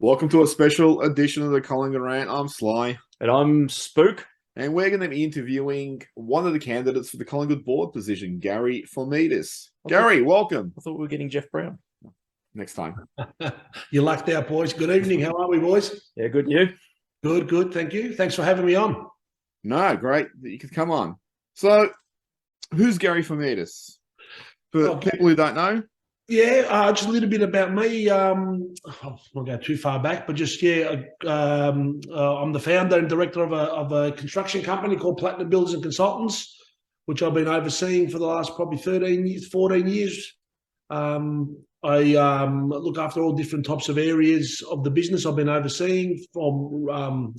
Welcome to a special edition of the Collingwood Rant. I'm Sly. And I'm Spook. And we're going to be interviewing one of the candidates for the Collingwood Board position, Gary Thomaidis. Gary, welcome. I thought we were getting Jeff Brown. Next time. You lucked out, boys. Good evening. How are we, boys? Yeah, good. You? Good. Thank you. Thanks for having me on. No, great that you could come on. So, who's Gary Thomaidis? For people who don't know? Yeah, just a little bit about me. I won't go too far back, but just, I'm the founder and director of a construction company called Platinum Builders and Consultants, which I've been overseeing for the last probably 14 years. I look after all different types of areas of the business I've been overseeing, from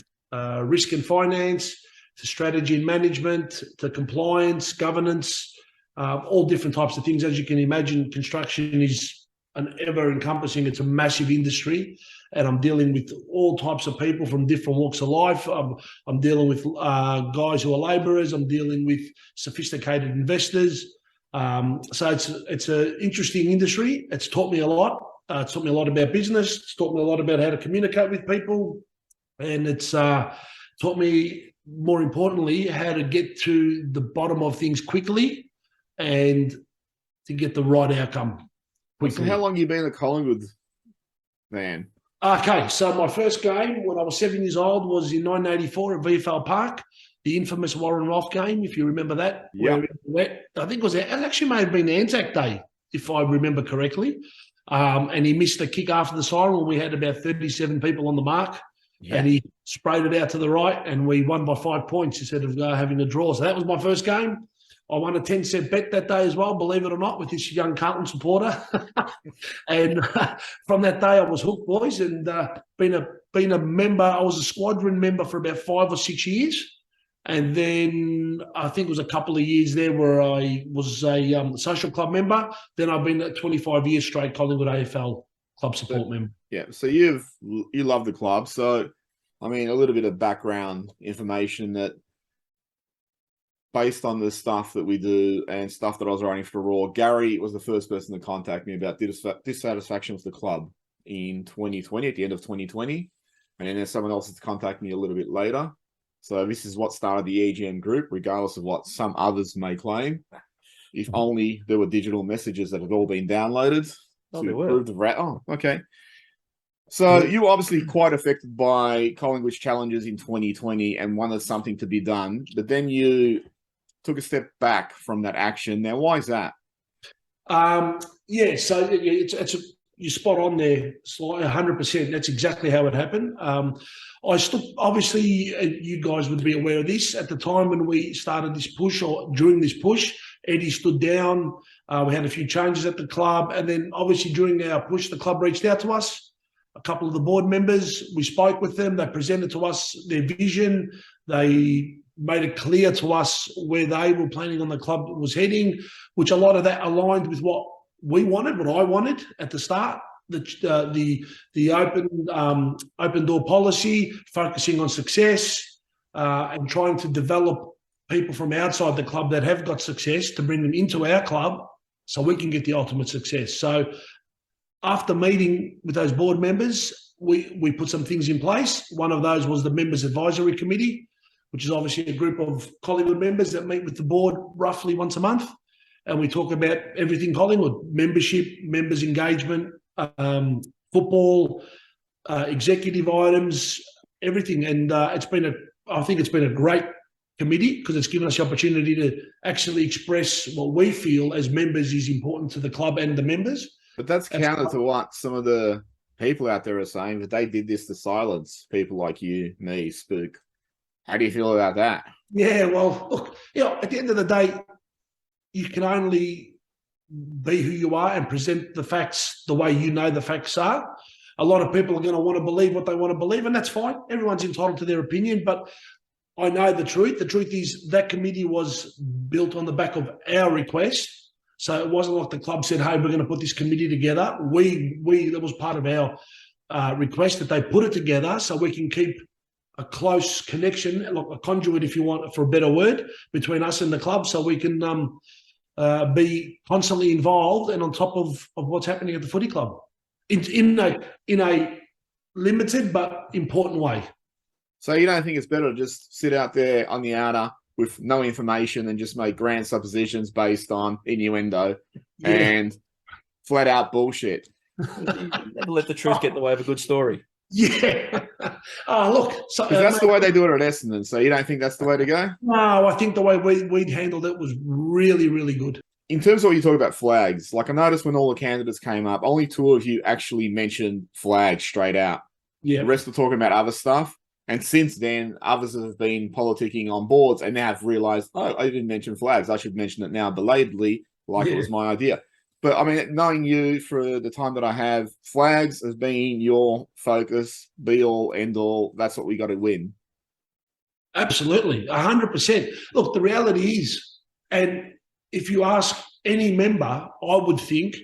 risk and finance to strategy and management to compliance, governance, all different types of things. As you can imagine, construction is an ever-encompassing, it's a massive industry, and I'm dealing with all types of people from different walks of life. I'm dealing with guys who are labourers. I'm dealing with sophisticated investors. So it's an interesting industry. It's taught me a lot. It's taught me a lot about business. It's taught me a lot about how to communicate with people. And it's taught me, more importantly, how to get to the bottom of things quickly and to get the right outcome quickly. So how long have you been a Collingwood fan? Okay, so my first game when I was 7 years old was in 1984 at VFL Park, the infamous Warren Roth game, if you remember that. Yeah. I think it actually may have been Anzac Day, if I remember correctly. And he missed the kick after the siren when we had about 37 people on the mark. Yeah. And he sprayed it out to the right, and we won by 5 points instead of having a draw. So that was my first game. I won a 10-cent bet that day as well, believe it or not, with this young Carlton supporter. And from that day, I was hooked, boys, and been a member. I was a squadron member for about 5 or 6 years. And then I think it was a couple of years there where I was a social club member. Then I've been at 25 years straight Collingwood AFL club support member. Yeah, so you love the club. So, I mean, a little bit of background information that, based on the stuff that we do and stuff that I was writing for Raw, Gary was the first person to contact me about dissatisfaction with the club in 2020, at the end of 2020. And then there's someone else that's contacted me a little bit later. So this is what started the EGM group, regardless of what some others may claim. If only there were digital messages that had all been downloaded to prove the rat. Oh, okay. So you were obviously quite affected by Collingwood's challenges in 2020 and wanted something to be done, but then you took a step back from that action. Now, why is that? Yeah, so you're spot on there, Sly, 100%. That's exactly how it happened. I stood, obviously, you guys would be aware of this. At the time when we started this push, or during this push, Eddie stood down. We had a few changes at the club. And then, obviously, during our push, the club reached out to us. A couple of the board members, we spoke with them. They presented to us their vision. They made it clear to us where they were planning on the club was heading, which a lot of that aligned with what we wanted, what I wanted at the start. The open door policy, focusing on success, and trying to develop people from outside the club that have got success to bring them into our club so we can get the ultimate success. So after meeting with those board members, we put some things in place. One of those was the Members Advisory Committee, which is obviously a group of Collingwood members that meet with the board roughly once a month. And we talk about everything Collingwood: membership, members' engagement, football, executive items, everything. And I think it's been a great committee because it's given us the opportunity to actually express what we feel as members is important to the club and the members. But that's counter to what some of the people out there are saying, that they did this to silence people like you, me, Spook. How do you feel about that? Yeah, well, look, at the end of the day, you can only be who you are and present the facts the way you know the facts are. A lot of people are going to want to believe what they want to believe, and that's fine. Everyone's entitled to their opinion, but I know the truth. The truth is that committee was built on the back of our request. So it wasn't like the club said, hey, we're going to put this committee together. That was part of our request, that they put it together so we can keep a close connection, like a conduit, if you want, for a better word, between us and the club, so we can be constantly involved and on top of what's happening at the footy club in a limited but important way. So you don't think it's better to just sit out there on the outer with no information and just make grand suppositions based on innuendo and flat out bullshit? Never let the truth get in the way of a good story. Yeah. Look. So, Because that's the way they do it at Essendon. So you don't think that's the way to go? No, I think the way we'd handled it was really, really good. In terms of what you talk about flags, like I noticed when all the candidates came up, only two of you actually mentioned flags straight out. Yeah. The rest were talking about other stuff. And since then, others have been politicking on boards and now have realized, oh, I didn't mention flags. I should mention it now belatedly, like it was my idea. But I mean, knowing you for the time that I have, flags has been your focus, be all, end all. That's what we got to win. Absolutely, 100%. Look, the reality is, and if you ask any member, I would think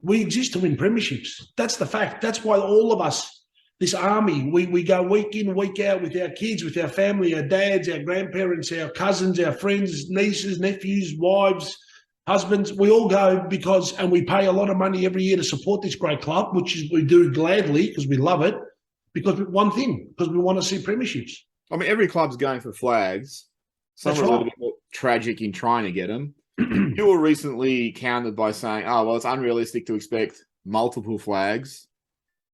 we exist to win premierships. That's the fact. That's why all of us, this army, we go week in, week out with our kids, with our family, our dads, our grandparents, our cousins, our friends, nieces, nephews, wives, husbands. We all go because, and we pay a lot of money every year to support this great club, which is we do gladly because we love it. Because one thing, because we want to see premierships. I mean, every club's going for flags. Some are a little bit more tragic in trying to get them. You were recently countered by saying, oh, well, it's unrealistic to expect multiple flags.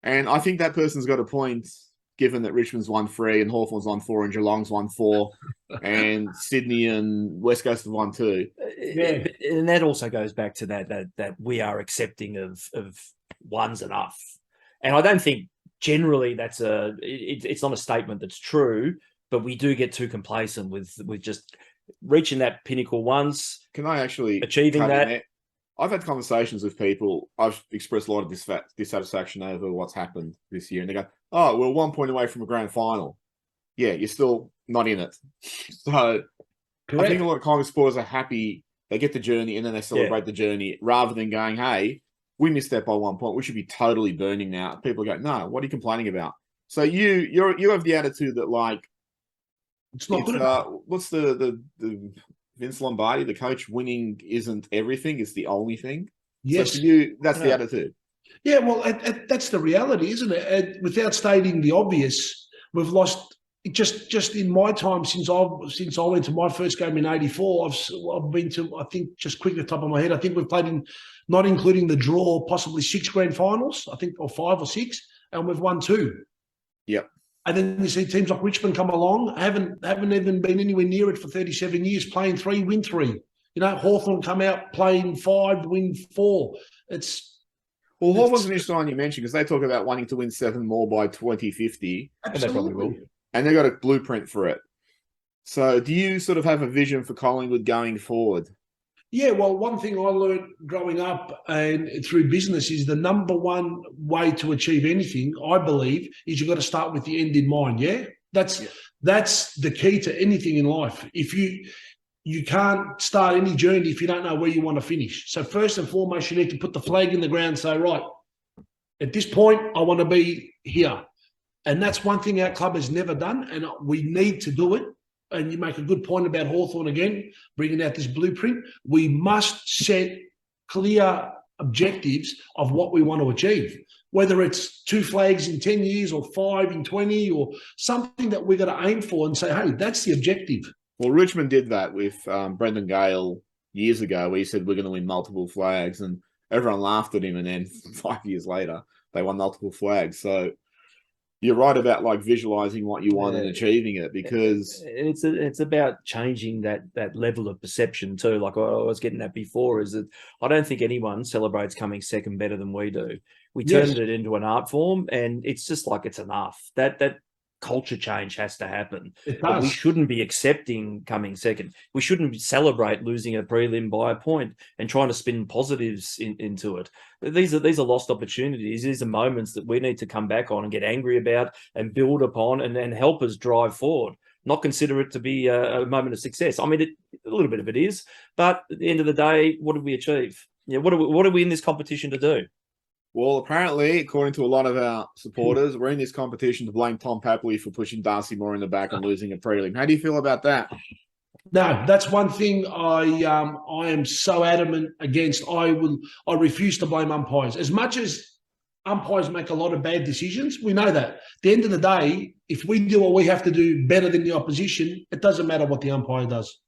And I think that person's got a point, given that Richmond's won 3 and Hawthorn's won 4 and Geelong's won 4 and Sydney and West Coast have won 2. Yeah. And that also goes back to that we are accepting of one's enough. And I don't think generally that's it's not a statement that's true, but we do get too complacent with just reaching that pinnacle once. Can I actually achieving that? I've had conversations with people. I've expressed a lot of dissatisfaction over what's happened this year. And they go, oh, we're 1 point away from a grand final. Yeah, you're still not in it. So correct. I think a lot of Collingwood supporters are happy. They get the journey and then they celebrate the journey rather than going, hey, we missed that by 1 point. We should be totally burning now. People go, no, what are you complaining about? So you have the attitude that like, it's not good. What's the Vince Lombardi, the coach, winning isn't everything, it's the only thing. Yes. So for you, that's the attitude. Yeah, well, that's the reality, isn't it? Without stating the obvious, we've lost just in my time since I went to my first game in '84. I've been to, I think, just quick at the top of my head, I think we've played in, not including the draw, possibly 6 grand finals, I think, or 5 or 6, and we've won 2. Yep. And then you see teams like Richmond come along, haven't even been anywhere near it for 37 years, playing 3, win 3. You know, Hawthorn come out playing 5, win 4. Hawthorn's an interesting one you mentioned because they talk about wanting to win 7 more by 2050. Absolutely. And they probably will. And they've got a blueprint for it. So do you sort of have a vision for Collingwood going forward? Yeah, well, one thing I learned growing up and through business is the number one way to achieve anything, I believe, is you've got to start with the end in mind, yeah? That's the key to anything in life. If you can't start any journey if you don't know where you want to finish. So first and foremost, you need to put the flag in the ground and say, right, at this point, I want to be here. And that's one thing our club has never done, and we need to do it. And you make a good point about Hawthorn again, bringing out this blueprint. We must set clear objectives of what we want to achieve, whether it's 2 flags in 10 years or 5 in 20 or something that we're going to aim for and say, hey, that's the objective. Well, Richmond did that with Brendan Gale years ago where he said we're going to win multiple flags and everyone laughed at him. And then 5 years later, they won multiple flags. So you're right about like visualizing what you want and achieving it because it's about changing that level of perception too. Like I was getting at before, is that I don't think anyone celebrates coming second better than we do. We turned it into an art form, and it's just like it's enough. That culture change has to happen. But we shouldn't be accepting coming second. We shouldn't celebrate losing a prelim by a point and trying to spin positives into it. These are lost opportunities. These are moments that we need to come back on and get angry about and build upon and then help us drive forward. Not consider it to be a moment of success. I mean, a little bit of it is, but at the end of the day, what did we achieve? Yeah, what are we in this competition to do? Well, apparently, according to a lot of our supporters, we're in this competition to blame Tom Papley for pushing Darcy Moore in the back and losing a prelim. How do you feel about that? No, that's one thing I am so adamant against. I refuse to blame umpires. As much as umpires make a lot of bad decisions. We know that. At the end of the day, if we do what we have to do better than the opposition, it doesn't matter what the umpire does.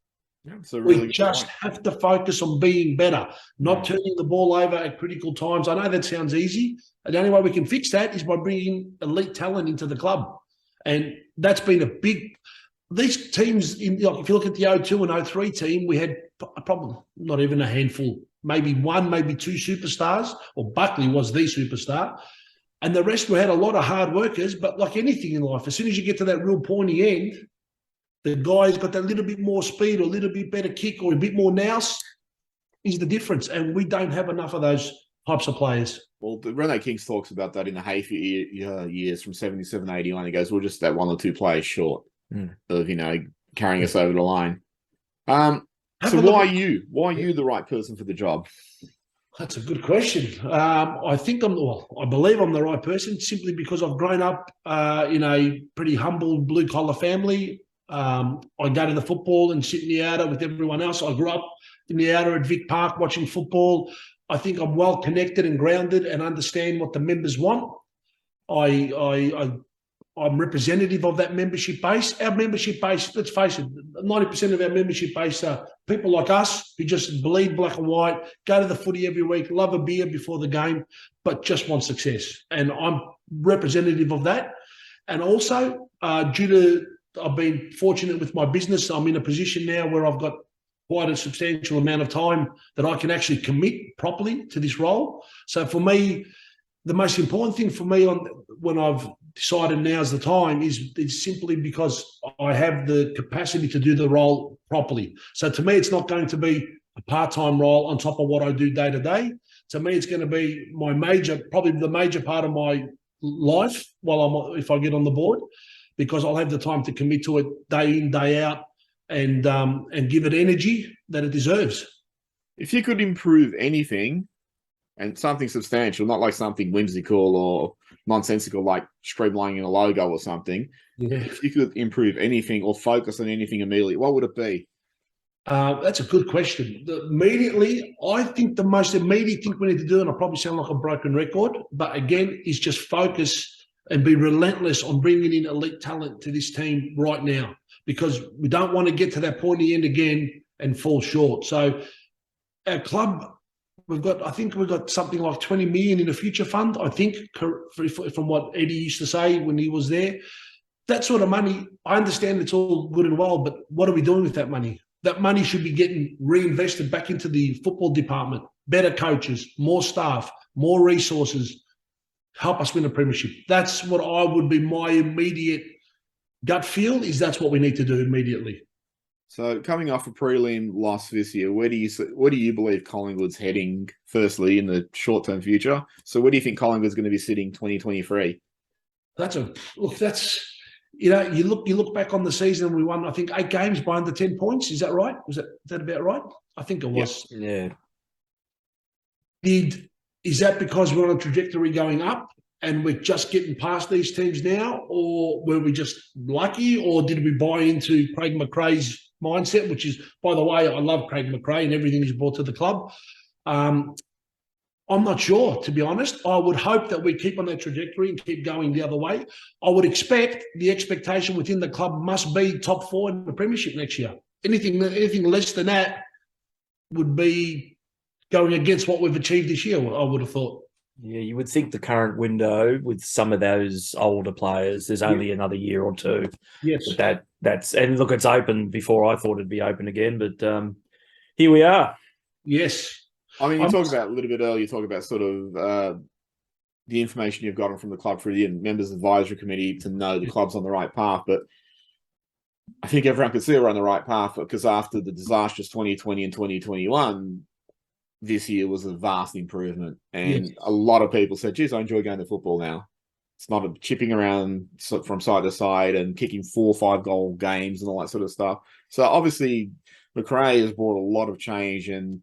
Yeah, so really We just have to focus on being better, not turning the ball over at critical times. I know that sounds easy. And the only way we can fix that is by bringing elite talent into the club. And that's been a big – these teams, if you look at the 02 and 03 team, we had a problem, not even a handful, maybe one, maybe two superstars, or Buckley was the superstar. And the rest, we had a lot of hard workers, but like anything in life, as soon as you get to that real pointy end, the guy's got that little bit more speed or a little bit better kick or a bit more nous is the difference. And we don't have enough of those types of players. Well, Rene Kings talks about that in the Hayfield years from 77, 81. He goes, we're just that one or two players short of, carrying us over the line. So why are you? Why are you the right person for the job? That's a good question. I believe I'm the right person simply because I've grown up in a pretty humble blue-collar family. I go to the football and sit in the outer with everyone else. I grew up in the outer at Vic Park watching football. I think I'm well connected and grounded and understand what the members want. I'm representative of that membership base. Our membership base, let's face it, 90% of our membership base are people like us who just bleed black and white, go to the footy every week, love a beer before the game, but just want success. And I'm representative of that. And also, I've been fortunate with my business. I'm in a position now where I've got quite a substantial amount of time that I can actually commit properly to this role. So for me, the most important thing for me when I've decided now's the time is simply because I have the capacity to do the role properly. So to me, it's not going to be a part-time role on top of what I do day to day. To me, it's going to be probably the major part of my life if I get on the board, because I'll have the time to commit to it day in, day out, and give it energy that it deserves. If you could improve anything, and something substantial, not like something whimsical or nonsensical like streamlining a logo or something, if you could improve anything or focus on anything immediately, what would it be? That's a good question. Immediately, I think the most immediate thing we need to do, and I probably sound like a broken record, but again, is just focus and be relentless on bringing in elite talent to this team right now, because we don't want to get to that pointy end again and fall short. So our club, I think we've got something like 20 million in a future fund, I think, from what Eddie used to say when he was there. That sort of money, I understand it's all good and well, but what are we doing with that money? That money should be getting reinvested back into the football department, better coaches, more staff, more resources, help us win a premiership. That's what I would be my immediate gut feel is that's what we need to do immediately. So coming off a prelim loss this year, where do you believe Collingwood's heading, firstly, in the short-term future? So where do you think Collingwood's going to be sitting 2023? You look back on the season, we won, I think, 8 games by under 10 points. Is that right? Is that about right? I think it was. Yeah. Is that because we're on a trajectory going up and we're just getting past these teams now, or were we just lucky, or did we buy into Craig McRae's mindset, which is, by the way, I love Craig McRae and everything he's brought to the club. I'm not sure, to be honest. I would hope that we keep on that trajectory and keep going the other way. I would expect the expectation within the club must be top 4 in the premiership next year. Anything less than that would be going against what we've achieved this year, I would have thought. Yeah, you would think the current window with some of those older players, there's only another year or two. Yes. But and look, it's open before I thought it'd be open again, but here we are. Yes. I mean, you talked about a little bit earlier, you talk about sort of the information you've gotten from the club through the members advisory committee to know the club's on the right path. But I think everyone could see we're on the right path, because after the disastrous 2020 and 2021, this year was a vast improvement. And a lot of people said, geez, I enjoy going to football now. It's not a chipping around from side to side and kicking 4 or 5 goal games and all that sort of stuff. So obviously, McRae has brought a lot of change, and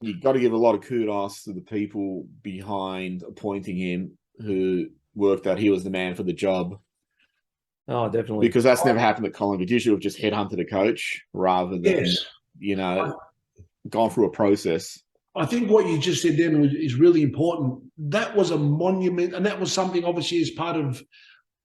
you've got to give a lot of kudos to the people behind appointing him who worked out he was the man for the job. Oh, definitely. Because that's never happened at Collingwood. You should have just headhunted a coach rather than, gone through a process. I think what you just said then is really important. That was a monument, and that was something obviously as part of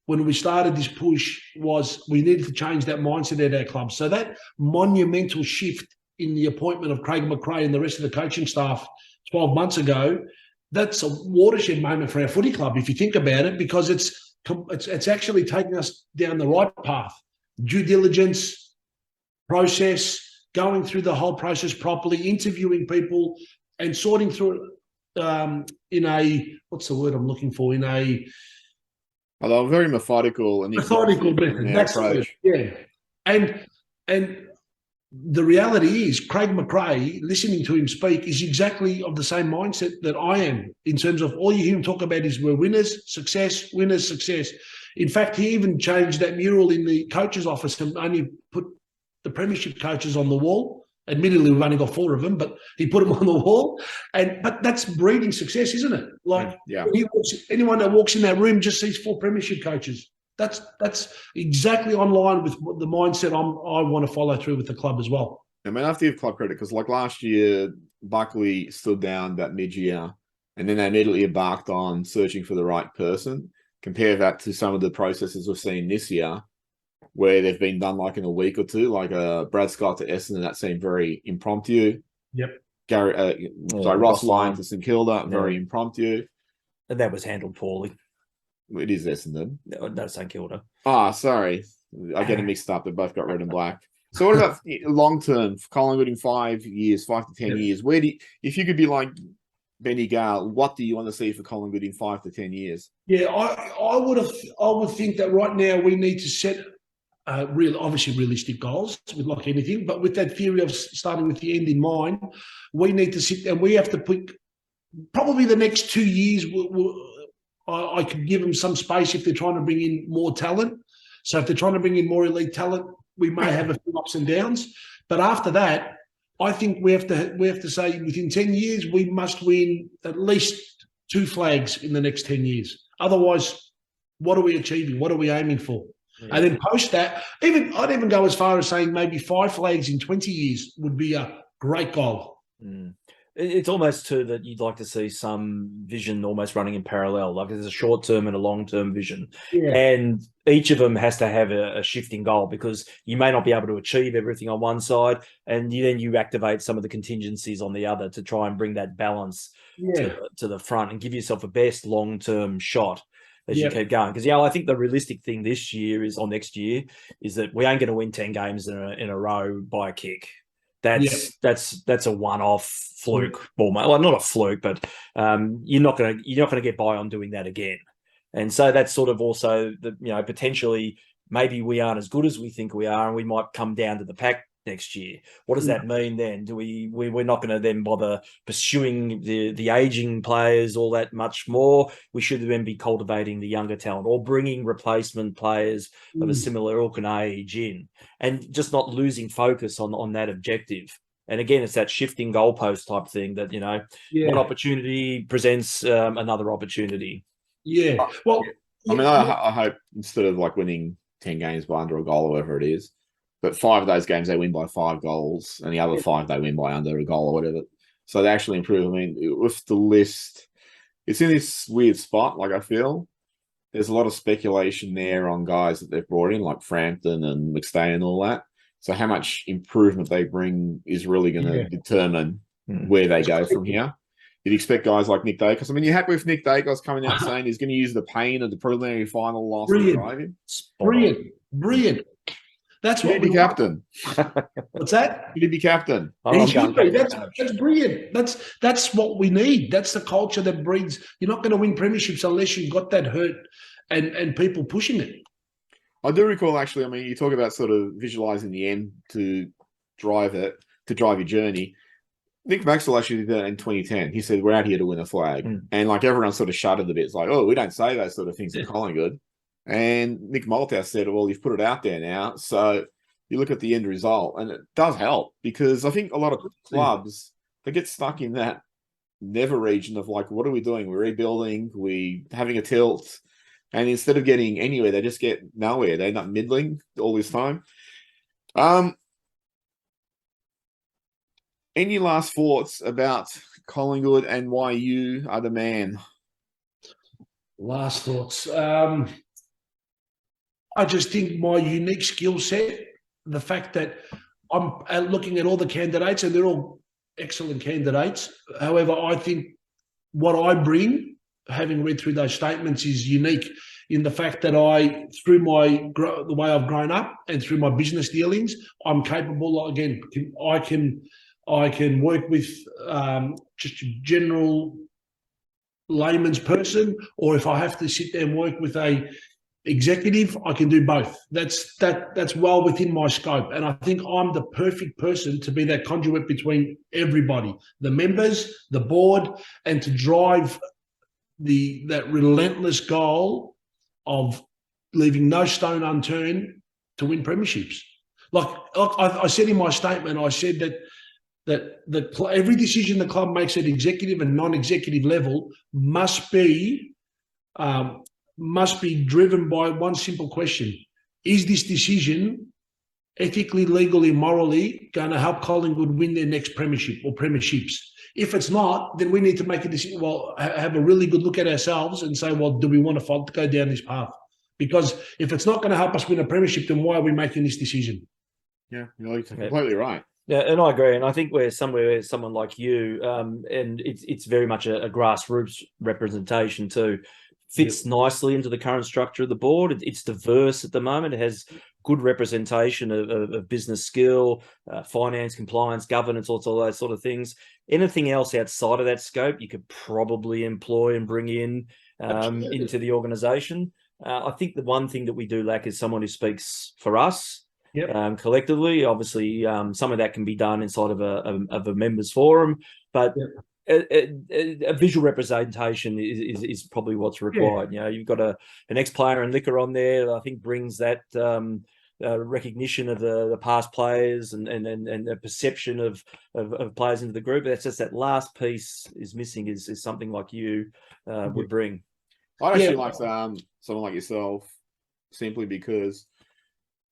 when we started this push was we needed to change that mindset at our club. So that monumental shift in the appointment of Craig McRae and the rest of the coaching staff 12 months ago, that's a watershed moment for our footy club, if you think about it, because it's actually taking us down the right path. Due diligence, process, going through the whole process properly, interviewing people and sorting through it in a, what's the word I'm looking for, in a... Although very methodical and methodical method, that's approach. Yeah. And the reality is Craig McRae, listening to him speak, is exactly of the same mindset that I am in terms of all you hear him talk about is we're winners, success, winners, success. In fact, he even changed that mural in the coach's office and only put the premiership coaches on the wall. Admittedly, we've only got 4 of them, but he put them on the wall. But that's breeding success, isn't it? Like anyone that walks in that room just sees 4 premiership coaches. That's exactly on line with the mindset I want to follow through with the club as well. I mean, I have to give club credit because, like last year, Buckley stood down that mid-year, and then they immediately embarked on searching for the right person. Compare that to some of the processes we've seen this year, where they've been done like in a week or two, like Brad Scott to Essendon, that seemed very impromptu. Yep. Ross Lyon to St Kilda, very impromptu. And that was handled poorly. It is Essendon. No, St Kilda. Sorry. I get them mixed up. They both got red and black. So what about long-term, Collingwood in 5 years, 5 to 10 years? Where do you, if you could be like Benny Gale, what do you want to see for Collingwood in 5 to 10 years? Yeah, I would think that right now we need to set obviously realistic goals with like anything, but with that theory of starting with the end in mind, we need to sit and we have to put probably the next 2 years. I could give them some space if they're trying to bring in more talent. So if they're trying to bring in more elite talent, we may have a few ups and downs. But after that, I think we have to say within 10 years we must win at least 2 flags in the next 10 years. Otherwise, what are we achieving? What are we aiming for? Yeah. And then post that, I'd even go as far as saying maybe 5 flags in 20 years would be a great goal. Mm. It's almost too that you'd like to see some vision almost running in parallel, like there's a short-term and a long-term vision. Yeah. And each of them has to have a shifting goal because you may not be able to achieve everything on one side and then you activate some of the contingencies on the other to try and bring that balance to the front and give yourself a best long-term shot as you keep going. Because, I think the realistic thing this year is, or next year, is that we ain't going to win 10 games in a row by a kick. That's a one-off fluke, well, not a fluke, but you're not going to get by on doing that again. And so that's sort of also potentially maybe we aren't as good as we think we are, and we might come down to the pack next year. What does that mean then? Do we're not going to then bother pursuing the aging players all that much more? We should then be cultivating the younger talent or bringing replacement players of a similar ilk and age in, and just not losing focus on that objective. And again, it's that shifting goalpost type thing that one opportunity presents another opportunity. Yeah. Well, I mean, I hope instead of like winning 10 games by under a goal or whatever it is, but 5 of those games they win by 5 goals, and the other 5 they win by under a goal or whatever. So they actually improve. I mean, with the list, it's in this weird spot. Like I feel there's a lot of speculation there on guys that they've brought in, like Frampton and McStay and all that. So how much improvement they bring is really going to determine where they go from here. You'd expect guys like Nick Dacos. I mean, you're happy with Nick Dacos coming out saying he's going to use the pain of the preliminary final last to drive him? Brilliant. That's what we captain. What's that? He'd be captain. He should be. That's brilliant. That's what we need. That's the culture that breeds. You're not going to win premierships unless you've got that hurt and people pushing it. I do recall, actually, I mean, you talk about sort of visualizing the end to drive your journey. Nick Maxwell actually did that in 2010. He said, we're out here to win a flag. And like everyone sort of shuddered a bit. It's like, oh, we don't say those sort of things at Collingwood. And Nick Malthouse said, well, you've put it out there now. So you look at the end result, and it does help because I think a lot of clubs, they get stuck in that never region of like, what are we doing? We're rebuilding, we having a tilt. And instead of getting anywhere, they just get nowhere. They end up middling all this time. Any last thoughts about Collingwood and why you are the man. Last thoughts. I just think my unique skill set, the fact that I'm looking at all the candidates and they're all excellent candidates. However, I think what I bring, having read through those statements, is unique in the fact that through the way I've grown up and through my business dealings, I'm capable. Again, I can work with just a general layman's person, or if I have to sit there and work with a executive, I can do both. That's well within my scope, and I think I'm the perfect person to be that conduit between everybody, the members, the board, and to drive that relentless goal of leaving no stone unturned to win premierships. Like I said in my statement, I said that every decision the club makes at executive and non-executive level must be driven by one simple question: is this decision ethically, legally, morally going to help Collingwood win their next premiership or premierships? If it's not, then we need to make a decision. Well, have a really good look at ourselves and say, well, do we want to go down this path? Because if it's not going to help us win a premiership, then why are we making this decision? Yeah, you're completely right. Yeah, and I agree. And I think we're somewhere someone like you, and it's very much a grassroots representation too. Fits nicely into the current structure of the board. It's diverse at the moment. It has good representation of business skill, finance, compliance, governance, all those sort of things. Anything else outside of that scope, you could probably employ and bring in into the organisation. I think the one thing that we do lack is someone who speaks for us. Yep. Collectively. Obviously, some of that can be done inside of a members forum, but a visual representation is probably what's required. You know, you've got an ex-player and liquor on there that I think brings that recognition of the past players and the perception of players into the group. That's just that last piece is missing. Is something like you would bring. I'd actually like someone like yourself, simply because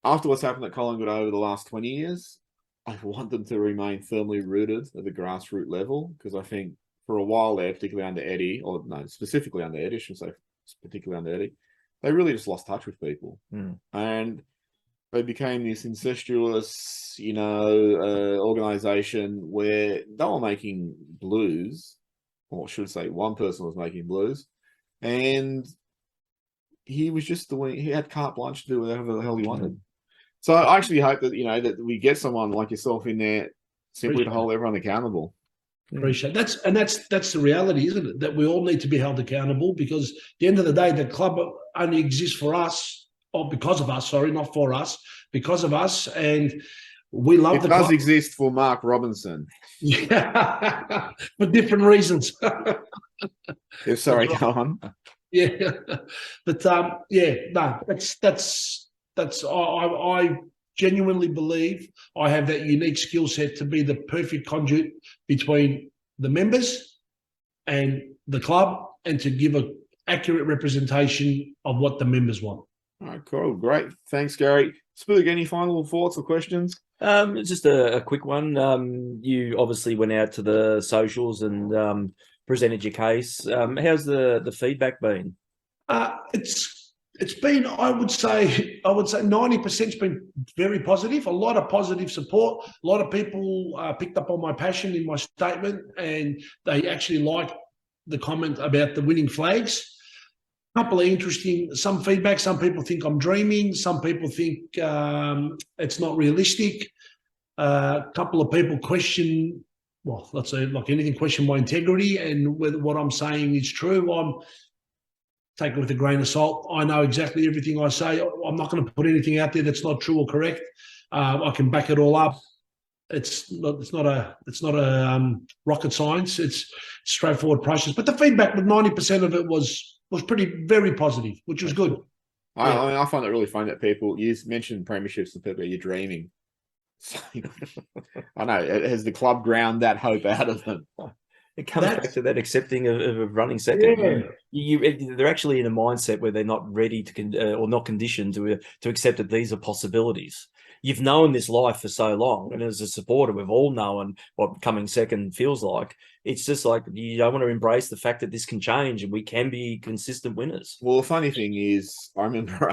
after what's happened at Collingwood over the last 20 years, I want them to remain firmly rooted at the grassroots level, because I think for a while there, particularly under Eddie, or no, specifically under Eddie, I shouldn't say particularly under Eddie, they really just lost touch with people. And they became this incestuous, organisation where they were making blues, or I should say one person was making blues, and he was just he had carte blanche to do whatever the hell he wanted. So I actually hope that, that we get someone like yourself in there simply to hold everyone accountable. Appreciate that's the reality, isn't it? That we all need to be held accountable, because at the end of the day, the club only exists for us, or because of us, sorry, not for us, because of us. And we love the club. It does exist for Mark Robinson. Yeah, for different reasons. Yeah, sorry, go on. Yeah. But I genuinely believe I have that unique skill set to be the perfect conduit between the members and the club, and to give an accurate representation of what the members want. All right, cool. Great. Thanks, Gary. Spook, any final thoughts or questions? Just a quick one. You obviously went out to the socials and presented your case. How's the feedback been? It's been, I would say 90%'s been very positive. A lot of positive support. A lot of people picked up on my passion in my statement, and they actually liked the comment about the winning flags. A couple of interesting, some feedback. Some people think I'm dreaming. Some people think it's not realistic. A couple of people question, well, let's say, like anything, question my integrity and whether what I'm saying is true. Take it with a grain of salt. I know exactly everything I say. I'm not going to put anything out there that's not true or correct. I can back it all up. It's not a rocket science. It's straightforward process. But the feedback, with 90% of it was very positive, which was good. I find it really funny that you mentioned premierships and people, you're dreaming. So, I know, has the club ground that hope out of them? It comes back to that accepting of running second. Yeah. They're actually in a mindset where they're not ready to or not conditioned to accept that these are possibilities. you've known this life for so long, and as a supporter, we've all known what coming second feels like. It's just like you don't want to embrace the fact that this can change and we can be consistent winners. Well, the funny thing is, I remember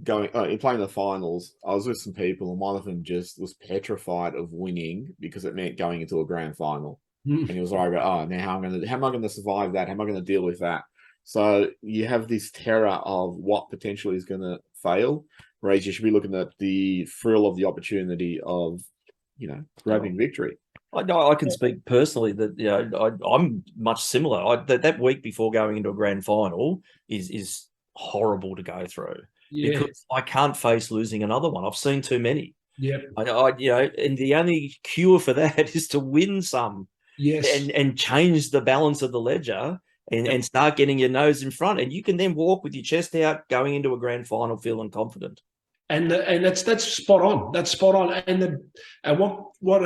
playing the finals. I was with some people, and one of them just was petrified of winning because it meant going into a grand final. And he was worried about, now how am I going to survive that? How am I going to deal with that? So you have this terror of what potentially is going to fail, whereas you should be looking at the thrill of the opportunity of, grabbing victory. I can speak personally that I'm much similar. That week before going into a grand final is horrible to go through because I can't face losing another one. I've seen too many. Yeah, and the only cure for that is to win some. Yes, and change the balance of the ledger and start getting your nose in front, and you can then walk with your chest out going into a grand final feeling confident. And that's spot on. That's spot on. And what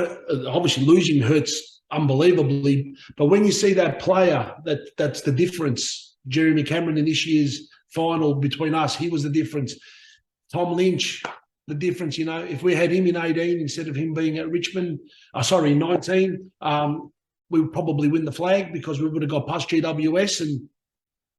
obviously losing hurts unbelievably, but when you see that player, that's the difference. Jeremy Cameron in this year's final between us, he was the difference. Tom Lynch, the difference. If we had him in 18 instead of him being at Richmond, in 19. We would probably win the flag because we would have got past GWS, and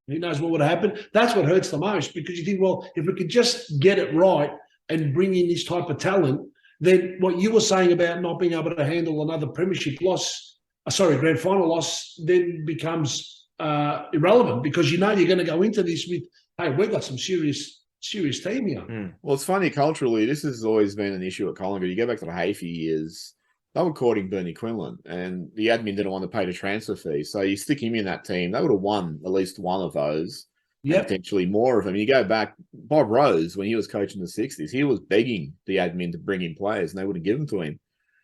who knows what would have happened. That's what hurts the most, because you think, well, if we could just get it right and bring in this type of talent, then what you were saying about not being able to handle another premiership loss, grand final loss, then becomes irrelevant, because you're going to go into this with, hey, we've got some serious team here. Well, it's funny, culturally, this has always been an issue at Collingwood. You go back to the Hafey years, they were courting Bernie Quinlan, and the admin didn't want to pay the transfer fee. So you stick him in that team, they would have won at least one of those, and potentially more of them. You go back, Bob Rose, when he was coaching the 60s, he was begging the admin to bring in players, and they wouldn't give them to him.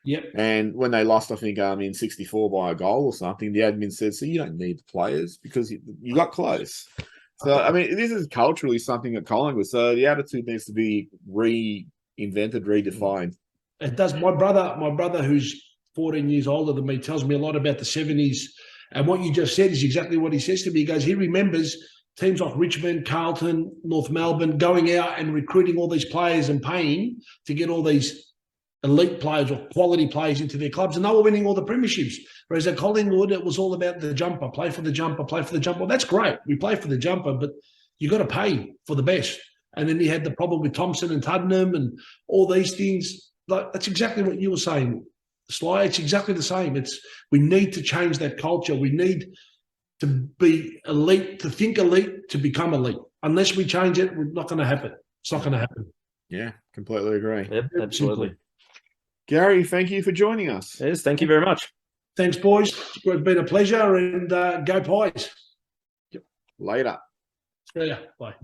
Yep. And when they lost, I think, in 64 by a goal or something, the admin said, so you don't need the players because you got close. So, I mean, this is culturally something at Collingwood. So the attitude needs to be reinvented, redefined. It does. My brother, who's 14 years older than me, tells me a lot about the 70s. And what you just said is exactly what he says to me. He goes, he remembers teams like Richmond, Carlton, North Melbourne going out and recruiting all these players and paying to get all these elite players or quality players into their clubs. And they were winning all the premierships. Whereas at Collingwood, it was all about the jumper, play for the jumper, play for the jumper. Well, that's great. We play for the jumper, but you got to pay for the best. And then you had the problem with Thompson and Tuddenham and all these things. That's exactly what you were saying, Sly. It's exactly the same. We need to change that culture. We need to be elite, to think elite, to become elite. Unless we change it, it's not going to happen. It's not going to happen. Yeah, completely agree. Yep, absolutely. Gary, thank you for joining us. Yes, thank you very much. Thanks, boys. It's been a pleasure, and go Pies. Later. Yeah, bye.